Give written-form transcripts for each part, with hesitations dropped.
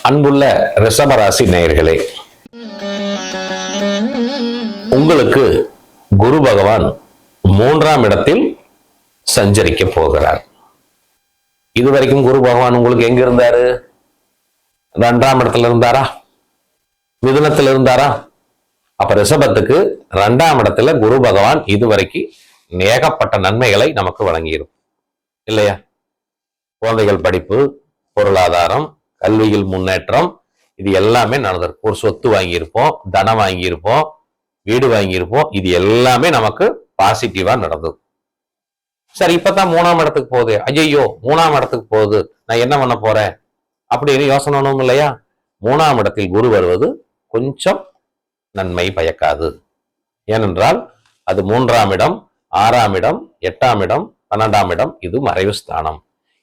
அன்புள்ள ரிஷபராசி நேயர்களே, உங்களுக்கு குரு பகவான் 3ஆம் இடத்தில் சஞ்சரிக்க போகிறார். இதுவரைக்கும் குரு பகவான் உங்களுக்கு எங்க இருந்தாரு? 2ஆம் இடத்துல இருந்தாரா? மிதுனத்தில் இருந்தாரா? அப்ப ரிஷபத்துக்கு 2ஆம் இடத்துல குரு பகவான் இதுவரைக்கும் ஏகப்பட்ட நன்மைகளை நமக்கு வழங்கியிருக்கும் இல்லையா? குழந்தைகள் படிப்பு, பொருளாதாரம், கல்வியில் முன்னேற்றம், இது எல்லாமே நடந்திருக்கும். ஒரு சொத்து வாங்கியிருப்போம், தனம் வாங்கியிருப்போம், வீடு வாங்கியிருப்போம். இது எல்லாமே நமக்கு பாசிட்டிவா நடந்தது. சரி, இப்பதான் 3ஆம் இடத்துக்கு போகுது. ஐயோ, 3ஆம் இடத்துக்கு போகுது, நான் என்ன பண்ண போறேன் அப்படின்னு யோசனை ஒண்ணும் இல்லையா? 3ஆம் இடத்தில் குரு வருவது கொஞ்சம் நன்மை பயக்காது. ஏனென்றால் அது 3ஆம் இடம், 6ஆம் இடம், 8ஆம் இடம், 12ஆம் இடம், இது மறைவு ஸ்தானம்.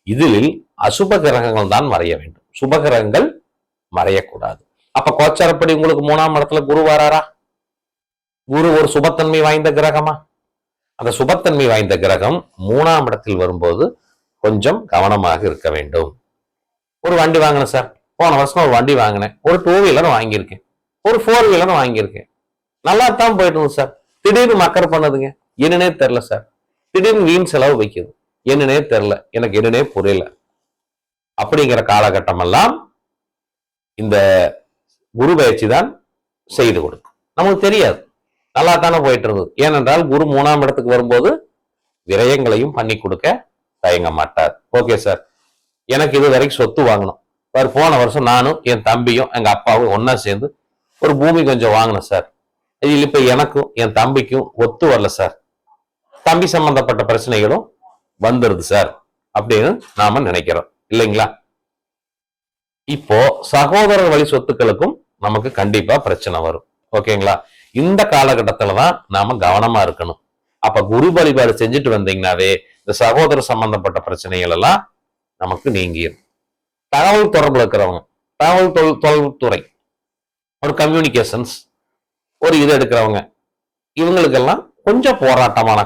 இதில் அசுப கிரகங்கள் தான் மறைய வேண்டும், சுப கிரகங்கள் மறையக்கூடாது. அப்ப கோச்சாரப்படி உங்களுக்கு 3ஆம் இடத்துல குரு வராரா? குரு ஒரு சுபத்தன்மை வாய்ந்த கிரகமா? அந்த சுபத்தன்மை வாய்ந்த கிரகம் 3ஆம் இடத்தில் வரும்போது கொஞ்சம் கவனமாக இருக்க வேண்டும். ஒரு வண்டி வாங்கினேன் சார், போன வருஷம் ஒரு வண்டி வாங்கினேன், ஒரு 2 வீலர் வாங்கியிருக்கேன், ஒரு 4 வீலர் வாங்கியிருக்கேன், நல்லா தான் போயிட்டு இருந்தது சார். திடீர்னு மக்கர் பண்ணுதுங்க, என்னன்னே தெரியல சார். திடீர்னு வீண் செலவு வைக்குது, என்னன்னே தெரியல, எனக்கு என்னன்னே புரியல. அப்படிங்கிற காலகட்டம் எல்லாம் இந்த குரு பயிற்சி தான் செய்து கொடுக்கும். நமக்கு தெரியாது, நல்லா தானே போயிட்டு இருந்தது. ஏனென்றால் குரு 3ஆம் இடத்துக்கு வரும்போது விரயங்களையும் பண்ணி கொடுக்க தயங்க மாட்டார். ஓகே சார், எனக்கு இது வரைக்கும் சொத்து வாங்கணும். போன வருஷம் நானும் என் தம்பியும் எங்க அப்பாவும் ஒன்னா சேர்ந்து ஒரு பூமி கொஞ்சம் வாங்கினேன் சார். இதில் இப்ப எனக்கும் என் தம்பிக்கும் ஒத்து வரல சார், தம்பி சம்பந்தப்பட்ட பிரச்சனைகளும் வந்துருது சார் அப்படின்னு நாம நினைக்கிறோம் இல்லைங்களா? இப்போ சகோதரர் வழி சொத்துக்களுக்கும் நமக்கு கண்டிப்பா பிரச்சனை வரும். ஓகேங்களா? இந்த காலகட்டத்துலதான் நாம கவனமா இருக்கணும். அப்ப குரு வழிபாடு செஞ்சுட்டு வந்தீங்கன்னாவே இந்த சகோதர சம்பந்தப்பட்ட பிரச்சனைகள் எல்லாம் நமக்கு நீங்கிடும். தகவல் தொடர்புல இருக்கிறவங்க, தகவல் தொழில்துறை, ஒரு கம்யூனிகேஷன்ஸ், ஒரு இது எடுக்கிறவங்க, இவங்களுக்கெல்லாம் கொஞ்சம் போராட்டமான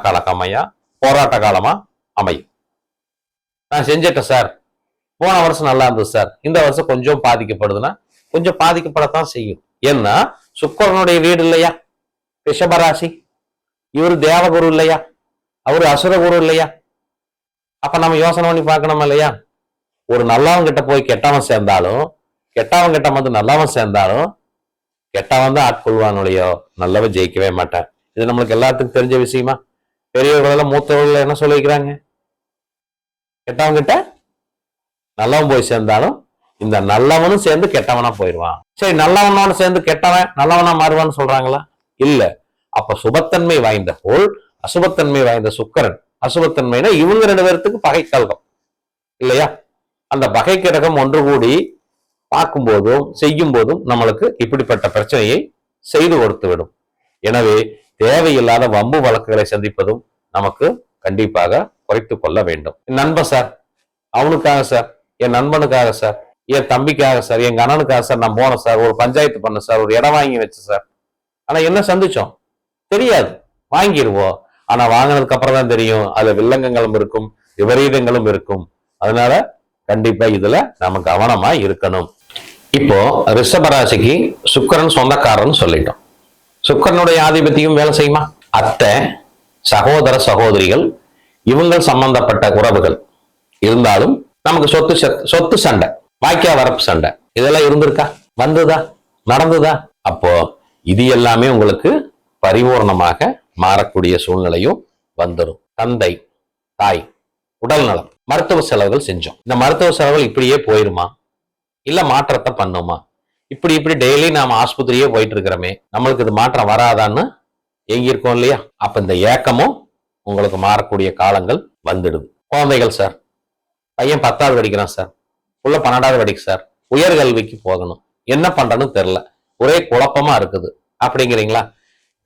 போராட்ட காலமா அமையும். நான் செஞ்சிட்டேன் சார், போன வருஷம் நல்லா இருந்தது சார், இந்த வருஷம் கொஞ்சம் பாதிக்கப்படுதுன்னா கொஞ்சம் பாதிக்கப்படத்தான் செய்யும். ஏன்னா சுக்கிரனுடைய வீடு இல்லையா ரிஷபராசி, இவரு தேவகுரு இல்லையா, அவரு அசுரகுரு இல்லையா? அப்ப நம்ம யோசனை பண்ணி பார்க்கணும் இல்லையா? ஒரு நல்லவன் கிட்ட போய் கெட்டவன் சேர்ந்தாலும், கெட்டவன் கிட்ட வந்து நல்லவன் சேர்ந்தாலும், கெட்டவன் தான் ஆட்கொள்வானுடையோ, நல்லவன் ஜெயிக்கவே மாட்டான். இது நம்மளுக்கு எல்லாத்துக்கும் தெரிஞ்ச விஷயமா? பெரியவர்கள் மூத்தவர்கள் என்ன சொல்லி வைக்கிறாங்க? கெட்டவன் கிட்ட நல்லவன் போய் சேர்ந்தாலும் இந்த நல்லவனும் சேர்ந்து கெட்டவனா போயிடுவான். சரி, நல்லவனோட சேர்ந்து கெட்டவன் நல்லவனா மாறுவான்னு சொல்றாங்களா? இல்ல. அப்ப சுபத்தன்மை வாய்ந்த போல் அசுபத்தன்மை வாய்ந்த சுக்கிரன், அசுபத்தன்மைனா இவங்க 2 பேர்த்துக்கு பகை கழகம் இல்லையா? அந்த பகை கிரகம் ஒன்று கூடி பார்க்கும் போதும் செய்யும் போதும் நம்மளுக்கு இப்படிப்பட்ட பிரச்சனையை செய்து கொடுத்து விடும். எனவே தேவையில்லாத வம்பு வழக்குகளை சந்திப்பதும் நமக்கு கண்டிப்பாக குறைத்துக் கொள்ள வேண்டும். என் நண்பன் சார், அவனுக்காக சார், என் நண்பனுக்காக சார், என் தம்பிக்காக சார், என் கணனுக்காக சார் நான் போனேன் சார், ஒரு பஞ்சாயத்து பண்ண சார், ஒரு இடம் வாங்கி வச்சு சார். ஆனா என்ன சந்திச்சோம் தெரியாது, வாங்கிடுவோம். ஆனா வாங்கினதுக்கு அப்புறம் தான் தெரியும் அதுல வில்லங்கங்களும் இருக்கும், விபரீதங்களும் இருக்கும். அதனால கண்டிப்பா இதுல நம்ம கவனமா இருக்கணும். இப்போ ரிஷபராசிக்கு சுக்கிரன் சொந்தக்காரன் சொல்லிட்டோம். சுக்கிரனுடைய ஆதிபத்தியம் வேலை செய்யுமா? அத்தை, சகோதர சகோதரிகள், இவங்கள் சம்பந்தப்பட்ட உறவுகள் இருந்தாலும் நமக்கு சொத்து சண்டை, வாய்க்கா வரப்பு சண்டை, இதெல்லாம் இருந்திருக்கா? வந்ததா? நடந்ததா? அப்போ இது எல்லாமே உங்களுக்கு பரிபூர்ணமாக மாறக்கூடிய சூழ்நிலையும் வந்துடும். தந்தை, தாய், உடல் நலம், மருத்துவ செலவுகள் செஞ்சோம். இந்த மருத்துவ செலவுகள் இப்படியே போயிருமா, இல்ல மாற்றத்தை பண்ணுமா? இப்படி டெய்லி நாம ஆஸ்பத்திரியே போயிட்டு இருக்கிறோமே, நம்மளுக்கு இது மாற்றம் வராதான்னு ஏங்கியிருக்கோம் இல்லையா? அப்ப இந்த ஏக்கமும் உங்களுக்கு மாறக்கூடிய காலங்கள் வந்துடுது. குழந்தைகள் சார், பையன் 10வது படிக்கிறான் சார், புள்ள 12வது படிக்க சார், உயர்கல்விக்கு போகணும், என்ன பண்றன்னு தெரியல, ஒரே குழப்பமா இருக்குது அப்படிங்கிறீங்களா?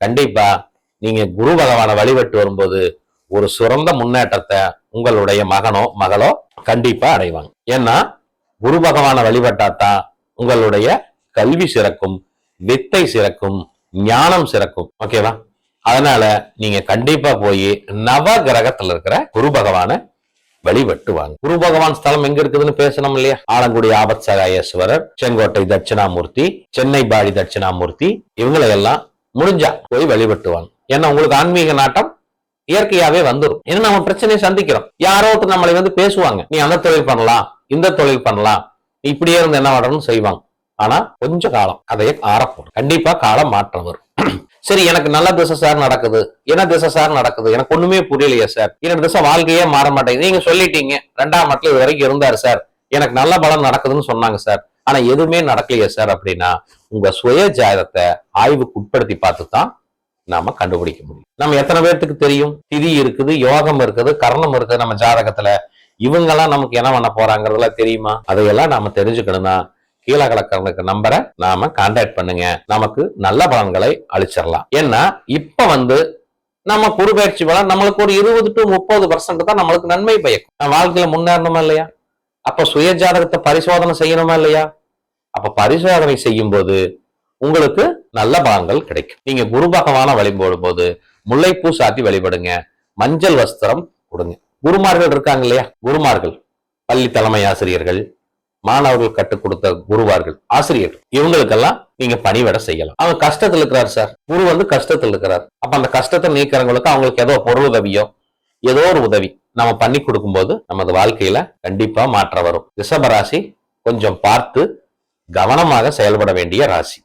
கண்டிப்பா நீங்க குரு பகவானை வழிபட்டு வரும்போது ஒரு சிறந்த முன்னேற்றத்தை உங்களுடைய மகனோ மகளோ கண்டிப்பா அடைவாங்க. ஏன்னா குரு பகவானை வழிபட்டாதான் உங்களுடைய கல்வி சிறக்கும், வித்தை சிறக்கும், ஞானம் சிறக்கும். ஓகேவா? அதனால நீங்க கண்டிப்பா போய் நவ கிரகத்துல இருக்கிற குரு பகவானை வழிபட்டுவாங்க. குரு பகவான் ஸ்தலம் எங்க இருக்குதுன்னு பேசணும் இல்லையா? ஆலங்குடி ஆபத் சகாயேஸ்வரர், செங்கோட்டை தட்சிணாமூர்த்தி, சென்னை பாடி தட்சிணாமூர்த்தி, இவங்களை எல்லாம் முடிஞ்சா போய் வழிபட்டுவாங்க. ஏன்னா உங்களுக்கு ஆன்மீக நாட்டம் இயற்கையாவே வந்துடும். ஏன்னா நம்ம பிரச்சனையை சந்திக்கிறோம். யாரோ நம்மளை பேசுவாங்க, நீ அந்த தொழில் பண்ணலாம், இந்த தொழில் பண்ணலாம், நீ இப்படியே இருந்து என்ன பண்ணணும்னு செய்வாங்க. ஆனா கொஞ்ச காலம் அதையே ஆரப்போம். கண்டிப்பா காலம் மாற்றம் வரும். சரி, எனக்கு நல்ல திசை சார் நடக்குது, என்ன திசை சார் நடக்குது, எனக்கு ஒண்ணுமே புரியலையே சார், எனக்கு திசை வாழ்க்கையே மாற மாட்டேங்குது. நீங்க சொல்லிட்டீங்க 2ஆம் இடத்துல இது வரைக்கும் இருந்தாரு சார், எனக்கு நல்ல பலன் நடக்குதுன்னு சொன்னாங்க சார், ஆனா எதுவுமே நடக்கலையே சார் அப்படின்னா உங்க சுய ஜாதகத்தை ஆய்வுக்கு உட்படுத்தி பார்த்து தான் நாம கண்டுபிடிக்க முடியும். நம்ம எத்தனை பேர்த்துக்கு தெரியும் திதி இருக்குது, யோகம் இருக்குது, கர்ணம் இருக்குது நம்ம ஜாதகத்துல, இவங்கெல்லாம் நமக்கு என்ன பண்ண போறாங்கிறதுல தெரியுமா? அதையெல்லாம் நாம தெரிஞ்சுக்கணும்னா கீழக்கணக்கு நம்பரை நாம கான்டாக்ட் பண்ணுங்க, நமக்கு நல்ல பலன்களை அளிச்சிடலாம். ஏன்னா இப்ப நம்ம குரு பயிற்சி பலன் நம்மளுக்கு ஒரு 20 to 30% தான் நம்மளுக்கு நன்மை பயக்கும். நம்ம வாழ்க்கையில முன்னேறணுமா இல்லையா? அப்ப சுய ஜாதகத்தை பரிசோதனை செய்யணுமா இல்லையா? அப்ப பரிசோதனை செய்யும் போது உங்களுக்கு நல்ல பலன்கள் கிடைக்கும். நீங்க குரு பகவான வழிபடும் போது முல்லைப்பூ சாத்தி வழிபடுங்க, மஞ்சள் வஸ்திரம் கொடுங்க. குருமார்கள் இருக்காங்க இல்லையா? குருமார்கள், பள்ளி தலைமை ஆசிரியர்கள், மாணவர்கள் கற்றுக் கொடுத்த குருவார்கள், ஆசிரியர்கள், இவங்களுக்கெல்லாம் நீங்க பணிவிட செய்யலாம். அவங்க கஷ்டத்தில் இருக்கிறார் சார், குரு கஷ்டத்தில் இருக்கிறார், அப்ப அந்த கஷ்டத்தை நீக்கிறவங்களுக்கு அவங்களுக்கு ஏதோ பொருள் உதவியோ ஏதோ ஒரு உதவி நம்ம பண்ணி கொடுக்கும் போது நமது வாழ்க்கையில கண்டிப்பா மாற்றம் வரும். ரிஷப ராசி கொஞ்சம் பார்த்து கவனமாக செயல்பட வேண்டிய ராசி.